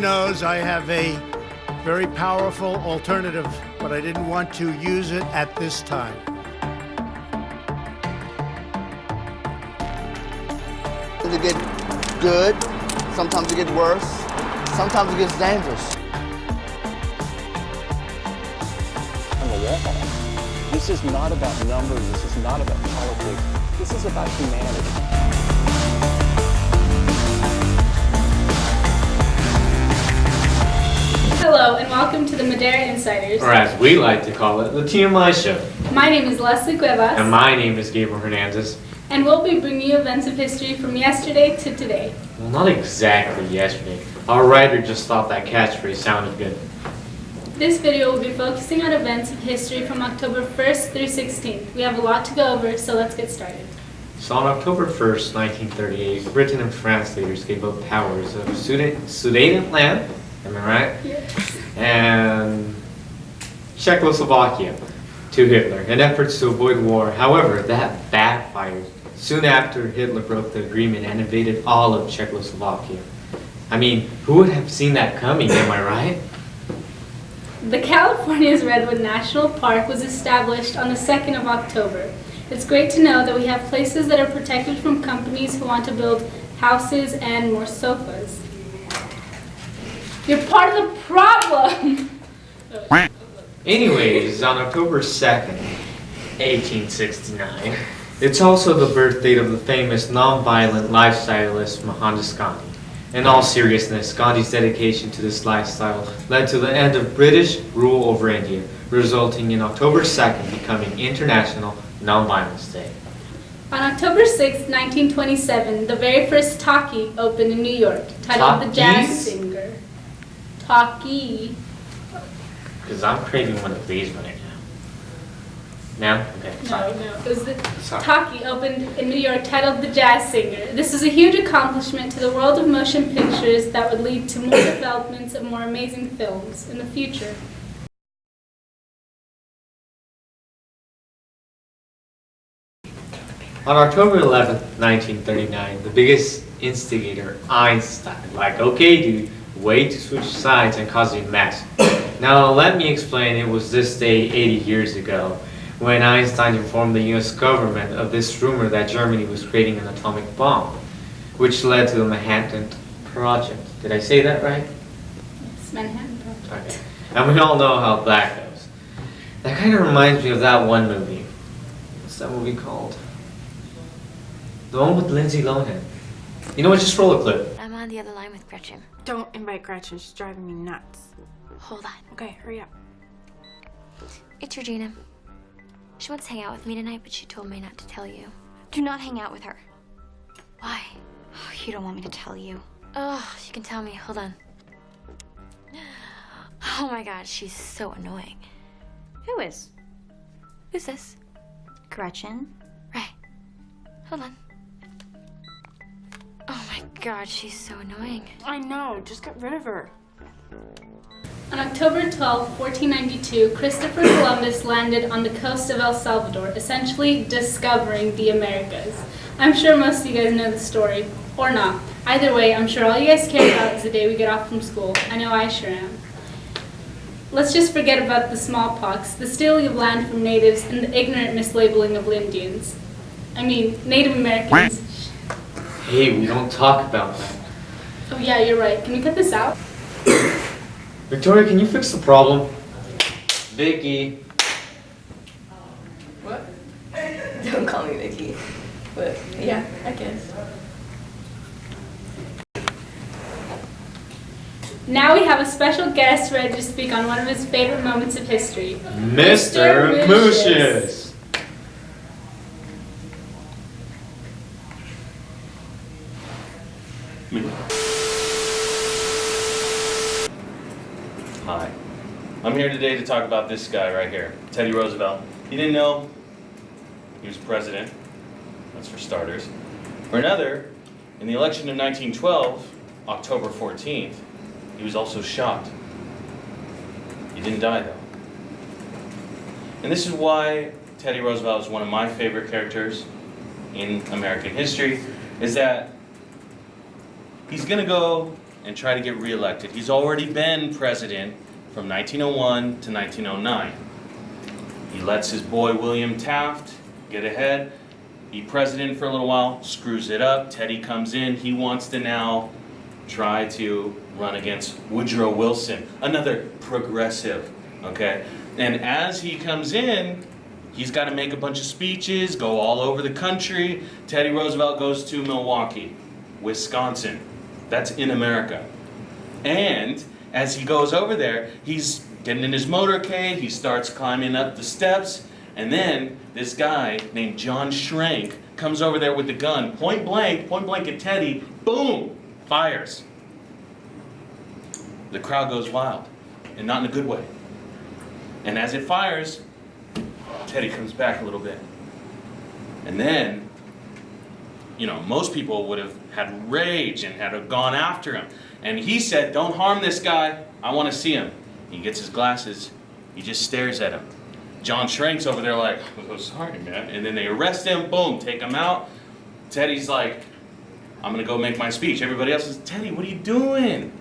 knows I have a very powerful alternative, but I didn't want to use it at this time. It gets good, sometimes it gets worse, sometimes it gets dangerous. On the wall. This is not about numbers, this is not about politics, this is about humanity. Hello and welcome to the Madera Insiders. Or as we like to call it, the TMI Show. My name is Leslie Cuevas. And my name is Gabriel Hernandez. And we'll be bringing you events of history from yesterday to today. Well, not exactly yesterday. Our writer just thought that catchphrase sounded good. This video will be focusing on events of history from October 1st through 16th. We have a lot to go over, so let's get started. So on October 1st, 1938, Britain and France leaders gave up powers of Sudetenland, am I right? Yes. And Czechoslovakia to Hitler in efforts to avoid war. However, that backfired soon after Hitler broke the agreement and invaded all of Czechoslovakia. I mean, who would have seen that coming, am I right? The California's Redwood National Park was established on the 2nd of October. It's great to know that we have places that are protected from companies who want to build houses and more sofas. You're part of the problem! Anyways, on October 2nd, 1869, it's also the birth date of the famous non-violent lifestylist Mohandas Gandhi. In all seriousness, Gandhi's dedication to this lifestyle led to the end of British rule over India, resulting in October 2nd becoming International Non-Violence Day. On October 6, 1927, the very first talkie opened in New York, titled The Jazz Talkies? Singer. Talkie. Because I'm craving one of these right now. No? Okay, sorry. No, it was the Sorry. talkie opened in New York, titled The Jazz Singer. This is a huge accomplishment to the world of motion pictures that would lead to more developments of more amazing films in the future. On October 11th, 1939, the biggest instigator, Einstein, like, okay dude, way to switch sides and cause a mess. Now let me explain, it was this day 80 years ago when Einstein informed the US government of this rumor that Germany was creating an atomic bomb, which led to the Manhattan Project. Did I say that right? Yes, Manhattan Project. Okay. And we all know how that goes. That kind of reminds me of that one movie. What's that movie called? The one with Lindsay Lohan. You know what, just roll a clip. I'm on the other line with Gretchen. Don't invite Gretchen, she's driving me nuts. Hold on. Okay, hurry up. It's Regina. She wants to hang out with me tonight, but she told me not to tell you. Do not hang out with her. Why? Oh, you don't want me to tell you. Oh, you can tell me. Hold on. Oh my god, she's so annoying. Who is? Who's this? Gretchen. Right. Hold on. Oh my god, she's so annoying. I know, just get rid of her. On October 12, 1492, Christopher Columbus landed on the coast of El Salvador, essentially discovering the Americas. I'm sure most of you guys know the story, or not. Either way, I'm sure all you guys care about is the day we get off from school. I know I sure am. Let's just forget about the smallpox, the stealing of land from natives, and the ignorant mislabeling of Indians. I mean, Native Americans. Hey, we don't talk about that. Oh yeah, you're right. Can we cut this out? Victoria, can you fix the problem? Vicky. What? Don't call me Vicky. But yeah, I guess. Now we have a special guest ready to speak on one of his favorite moments of history. Mr. Mooshes. Hi. I'm here today to talk about this guy right here, Teddy Roosevelt. You didn't know he was president, that's for starters. For another, in the election of 1912, October 14th, he was also shot. He didn't die though. And this is why Teddy Roosevelt is one of my favorite characters in American history, is that he's gonna go and try to get reelected. He's already been president from 1901 to 1909. He lets his boy William Taft get ahead, be president for a little while, screws it up. Teddy comes in. He wants to now try to run against Woodrow Wilson, another progressive, okay? And as he comes in, he's got to make a bunch of speeches, go all over the country. Teddy Roosevelt goes to Milwaukee, Wisconsin. That's in America. And as he goes over there, he's getting in his motorcade, he starts climbing up the steps, and then this guy named John Schrank comes over there with the gun, point blank at Teddy, boom, fires. The crowd goes wild, and not in a good way. And as it fires, Teddy comes back a little bit. And then, you know, most people would have had rage and had gone after him. And he said, don't harm this guy, I want to see him. He gets his glasses, he just stares at him. John Schrank's over there like, oh, sorry, man. And then they arrest him, boom, take him out. Teddy's like, I'm gonna go make my speech. Everybody else is, Teddy, what are you doing?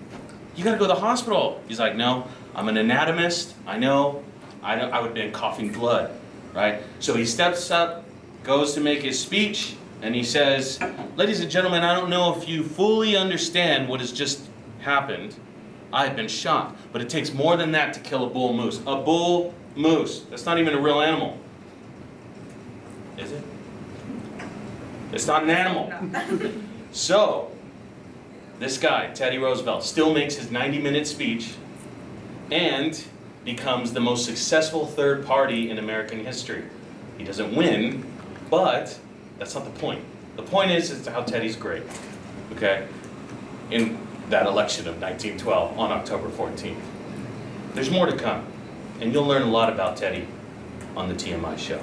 You gotta go to the hospital. He's like, no, I'm an anatomist. I know, I would have been coughing blood, right? So he steps up, goes to make his speech, and he says, ladies and gentlemen, I don't know if you fully understand what has just happened. I've been shot, but it takes more than that to kill a bull moose. A bull moose. That's not even a real animal. Is it? It's not an animal. So, this guy, Teddy Roosevelt, still makes his 90-minute speech and becomes the most successful third party in American history. He doesn't win, but that's not the point. The point is how Teddy's great, okay? In that election of 1912 on October 14th. There's more to come, and you'll learn a lot about Teddy on the TMI show.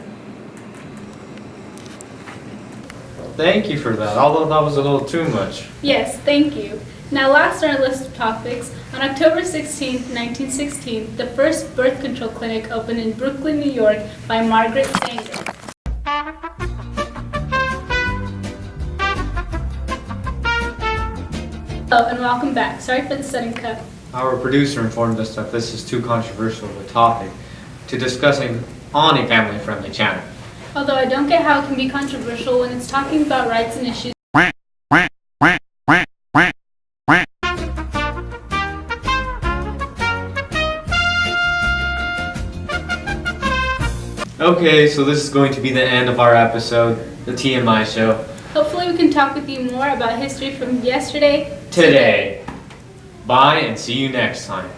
Thank you for that, although that was a little too much. Yes, thank you. Now last on our list of topics, on October 16, 1916, the first birth control clinic opened in Brooklyn, New York by Margaret Sanger. Hello and welcome back. Sorry for the sudden cut. Our producer informed us that this is too controversial of a topic to discussing on a family-friendly channel. Although I don't get how it can be controversial when it's talking about rights and issues. Okay, so this is going to be the end of our episode, the TMI show. Hopefully we can talk with you more about history from yesterday Today. Bye and see you next time.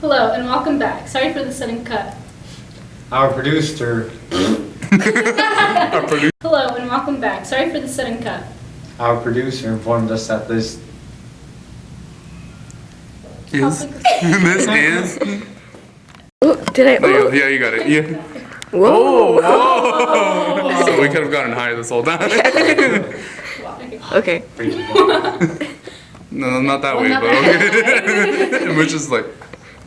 Hello and welcome back. Sorry for the sudden cut. Our producer... Hello and welcome back. Sorry for the sudden cut. Our producer informed us that this... This is... Oh, did I? Oh, yeah, you got it. Yeah. Whoa. Oh. So we could have gotten higher this whole time. Okay. No, not that way, not but that okay. Which is like,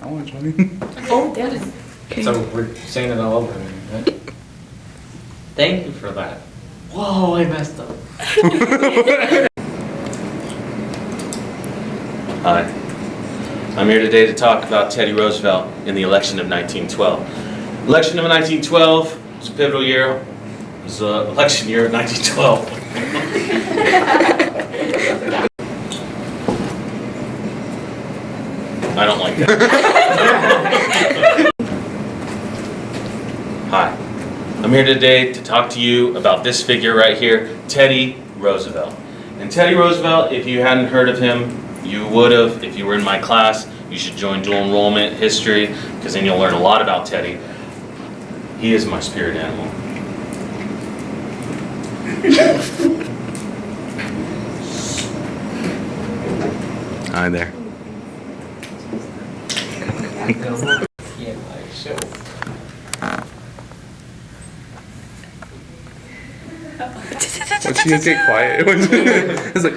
I want to join. Oh, that is... Okay. So we're saying it all over again, right? Thank you for that. Whoa, I messed up. Hi. I'm here today to talk about Teddy Roosevelt in the election of 1912. Election of 1912 was a pivotal year. It was the election year of 1912. I don't like that. Hi. I'm here today to talk to you about this figure right here, Teddy Roosevelt. And Teddy Roosevelt, if you hadn't heard of him, you would have. If you were in my class, you should join dual enrollment history, because then you'll learn a lot about Teddy. He is my spirit animal. Hi there. TMI show. When she get quiet. It's like...